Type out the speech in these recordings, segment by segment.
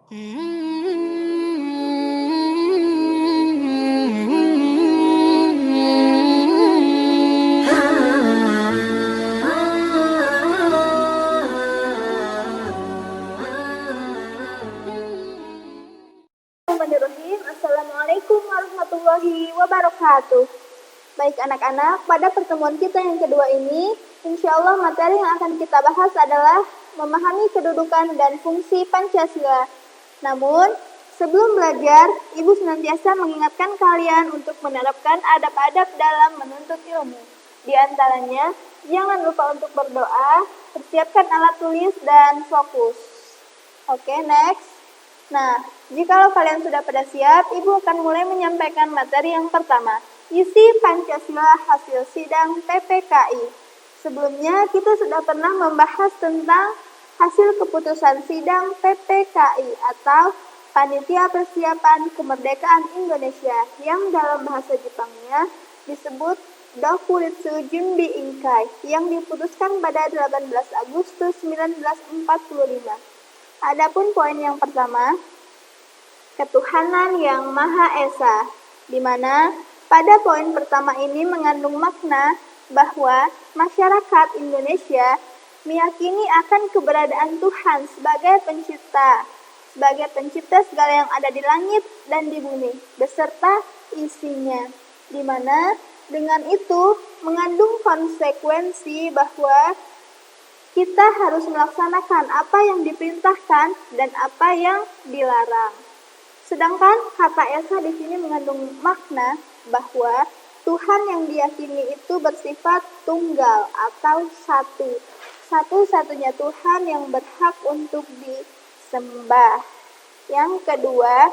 Bismillahirrahmanirrahim. Assalamualaikum warahmatullahi wabarakatuh. Baik anak-anak, pada pertemuan kita yang kedua ini, insya Allah materi yang akan kita bahas adalah memahami kedudukan dan fungsi Pancasila. Namun, sebelum belajar, Ibu senantiasa mengingatkan kalian untuk menerapkan adab-adab dalam menuntut ilmu. Di antaranya, jangan lupa untuk berdoa, persiapkan alat tulis, dan fokus. Oke, next. Nah, jikalau kalian sudah pada siap, Ibu akan mulai menyampaikan materi yang pertama, isi Pancasila hasil sidang PPKI. Sebelumnya, kita sudah pernah membahas tentang hasil keputusan sidang PPKI atau Panitia Persiapan Kemerdekaan Indonesia yang dalam bahasa Jepangnya disebut Dokuritsu Junbi Inkai yang diputuskan pada 18 Agustus 1945. Adapun poin yang pertama, ketuhanan yang Maha Esa, di mana pada poin pertama ini mengandung makna bahwa masyarakat Indonesia meyakini akan keberadaan Tuhan sebagai pencipta segala yang ada di langit dan di bumi, beserta isinya, di mana dengan itu mengandung konsekuensi bahwa kita harus melaksanakan apa yang diperintahkan dan apa yang dilarang. Sedangkan kata Esa di sini mengandung makna bahwa Tuhan yang diyakini itu bersifat tunggal atau satu. Satu-satunya Tuhan yang berhak untuk disembah. Yang kedua,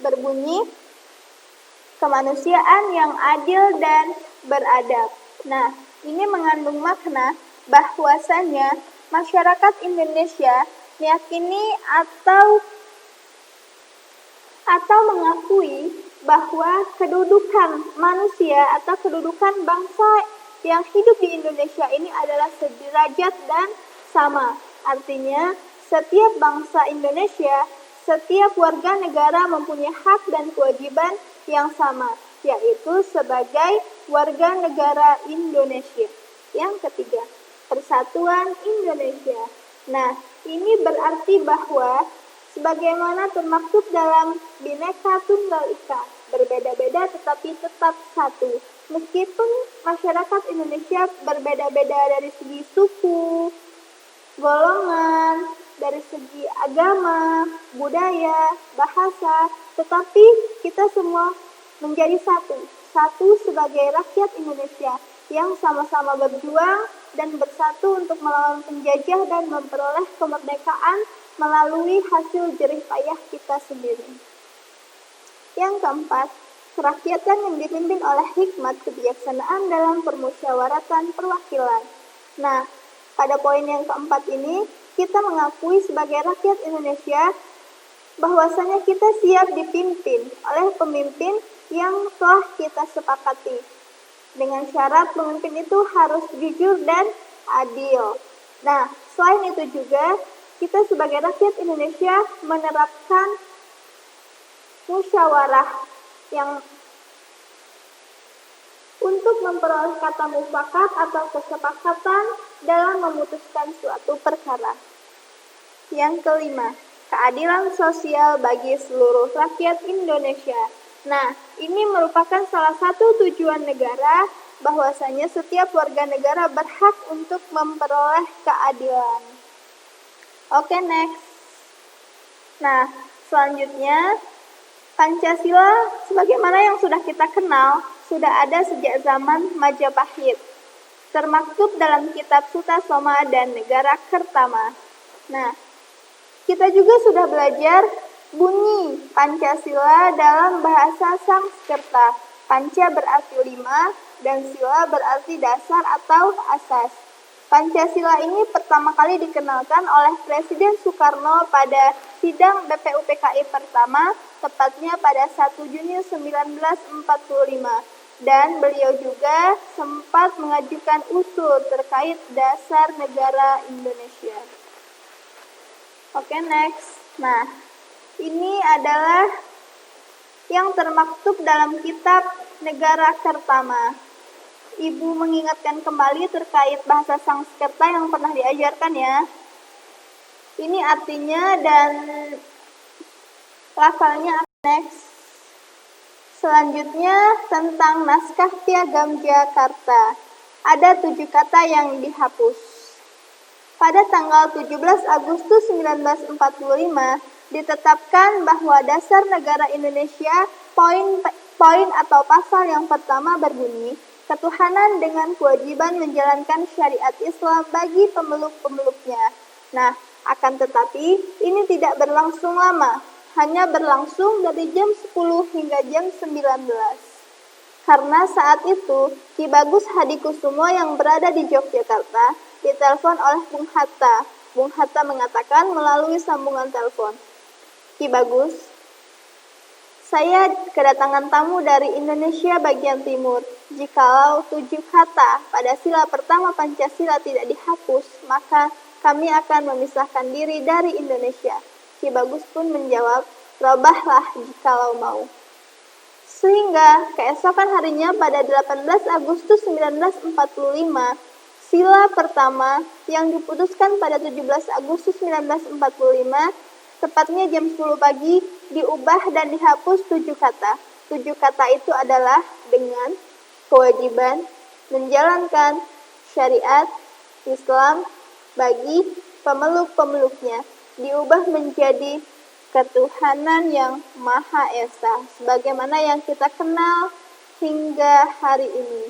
berbunyi kemanusiaan yang adil dan beradab. Nah, ini mengandung makna bahwasanya masyarakat Indonesia meyakini atau mengakui bahwa kedudukan manusia atau kedudukan bangsa yang hidup di Indonesia ini adalah sederajat dan sama. Artinya, setiap bangsa Indonesia, setiap warga negara mempunyai hak dan kewajiban yang sama, yaitu sebagai warga negara Indonesia. Yang ketiga, Persatuan Indonesia. Nah, ini berarti bahwa sebagaimana termaktub dalam Bhinneka Tunggal Ika, berbeda-beda tetapi tetap satu. Meskipun masyarakat Indonesia berbeda-beda dari segi suku, golongan, dari segi agama, budaya, bahasa, tetapi kita semua menjadi satu. Satu sebagai rakyat Indonesia yang sama-sama berjuang dan bersatu untuk melawan penjajah dan memperoleh kemerdekaan melalui hasil jerih payah kita sendiri. Yang keempat, kerakyatan yang dipimpin oleh hikmat kebijaksanaan dalam permusyawaratan perwakilan. Nah, pada poin yang keempat ini, kita mengakui sebagai rakyat Indonesia bahwasanya kita siap dipimpin oleh pemimpin yang telah kita sepakati. Dengan syarat pemimpin itu harus jujur dan adil. Nah, selain itu juga, kita sebagai rakyat Indonesia menerapkan musyawarah yang untuk memperoleh kata mufakat atau kesepakatan dalam memutuskan suatu perkara. Yang kelima, keadilan sosial bagi seluruh rakyat Indonesia. Nah, ini merupakan salah satu tujuan negara bahwasanya setiap warga negara berhak untuk memperoleh keadilan. Oke, next. Nah, selanjutnya Pancasila sebagaimana yang sudah kita kenal sudah ada sejak zaman Majapahit. Termaktub dalam kitab Sutasoma dan Negara Kertama. Nah, kita juga sudah belajar bunyi Pancasila dalam bahasa Sanskerta. Panca berarti 5 dan sila berarti dasar atau asas. Pancasila ini pertama kali dikenalkan oleh Presiden Soekarno pada sidang BPUPKI pertama, tepatnya pada 1 Juni 1945. Dan beliau juga sempat mengajukan usul terkait dasar negara Indonesia. Oke, next. Nah, Ini adalah yang termaktub dalam kitab Negara Kertama. Ibu mengingatkan kembali terkait bahasa Sanskerta yang pernah diajarkan ya. Ini artinya dan lafalnya next. Selanjutnya tentang naskah Piagam Jakarta. Ada 7 kata yang dihapus. Pada tanggal 17 Agustus 1945 ditetapkan bahwa dasar negara Indonesia poin atau pasal yang pertama berbunyi, ketuhanan dengan kewajiban menjalankan syariat Islam bagi pemeluk-pemeluknya. Nah, akan tetapi ini tidak berlangsung lama, hanya berlangsung dari jam 10 hingga jam 19. Karena saat itu Ki Bagus Hadikusumo yang berada di Yogyakarta ditelepon oleh Bung Hatta. Bung Hatta mengatakan melalui sambungan telepon, "Ki Bagus, saya kedatangan tamu dari Indonesia bagian timur. Jikalau 7 kata pada sila pertama Pancasila tidak dihapus, maka kami akan memisahkan diri dari Indonesia." Ki Bagus pun menjawab, "Robahlah jikalau mau." Sehingga keesokan harinya pada 18 Agustus 1945, sila pertama yang diputuskan pada 17 Agustus 1945, tepatnya jam 10 pagi, diubah dan dihapus 7 kata. 7 kata itu adalah dengan kewajiban menjalankan syariat Islam bagi pemeluk-pemeluknya, diubah menjadi ketuhanan yang Maha Esa, sebagaimana yang kita kenal hingga hari ini.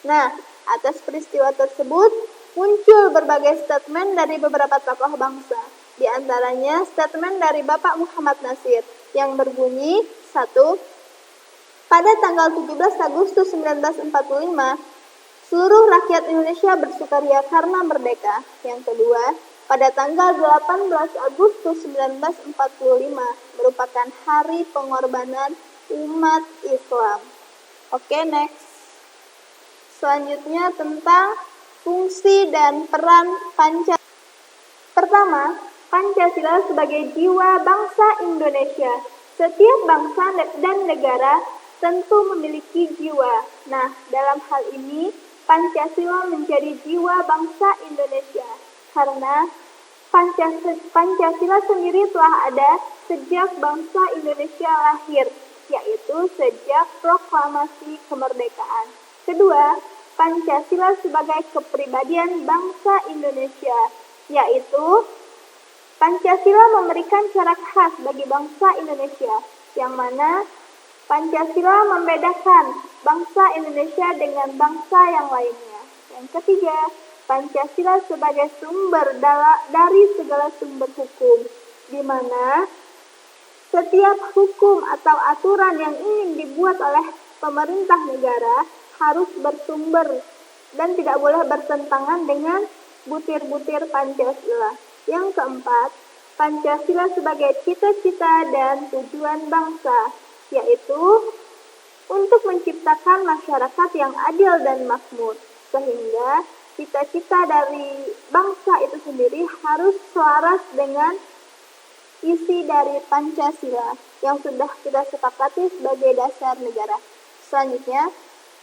Nah, atas peristiwa tersebut muncul berbagai statement dari beberapa tokoh bangsa. Di antaranya statement dari Bapak Muhammad Nasir yang berbunyi, 1. Pada tanggal 17 Agustus 1945, seluruh rakyat Indonesia bersukaria karena merdeka. Yang kedua, pada tanggal 18 Agustus 1945 merupakan hari pengorbanan umat Islam. Oke, next. Selanjutnya tentang fungsi dan peran Pancasila. Pertama, Pancasila sebagai jiwa bangsa Indonesia. Setiap bangsa dan negara tentu memiliki jiwa. Nah, dalam hal ini Pancasila menjadi jiwa bangsa Indonesia. Karena Pancasila sendiri telah ada sejak bangsa Indonesia lahir, yaitu sejak proklamasi kemerdekaan. Kedua, Pancasila sebagai kepribadian bangsa Indonesia, yaitu Pancasila memberikan cara khas bagi bangsa Indonesia, yang mana Pancasila membedakan bangsa Indonesia dengan bangsa yang lainnya. Yang ketiga, Pancasila sebagai sumber dari segala sumber hukum, di mana setiap hukum atau aturan yang ingin dibuat oleh pemerintah negara harus bersumber dan tidak boleh bertentangan dengan butir-butir Pancasila. Yang keempat, Pancasila sebagai cita-cita dan tujuan bangsa, yaitu untuk menciptakan masyarakat yang adil dan makmur, sehingga cita-cita dari bangsa itu sendiri harus selaras dengan isi dari Pancasila yang sudah kita sepakati sebagai dasar negara. Selanjutnya,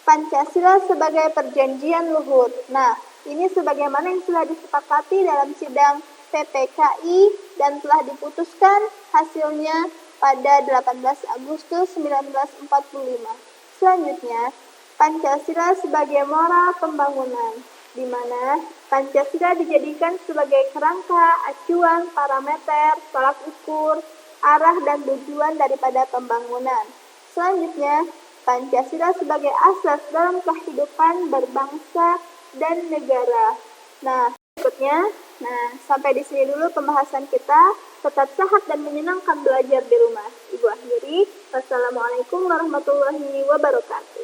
Pancasila sebagai perjanjian luhur. Nah, ini sebagaimana yang sudah disepakati dalam sidang PPKI dan telah diputuskan hasilnya pada 18 Agustus 1945. Selanjutnya, Pancasila sebagai moral pembangunan, di mana Pancasila dijadikan sebagai kerangka, acuan, parameter, tolak ukur, arah dan tujuan daripada pembangunan. Selanjutnya, Pancasila sebagai asas dalam kehidupan berbangsa dan negara. Nah, berikutnya, sampai di sini dulu pembahasan kita. Tetap sehat dan menyenangkan belajar di rumah. Ibu akhiri, wassalamualaikum warahmatullahi wabarakatuh.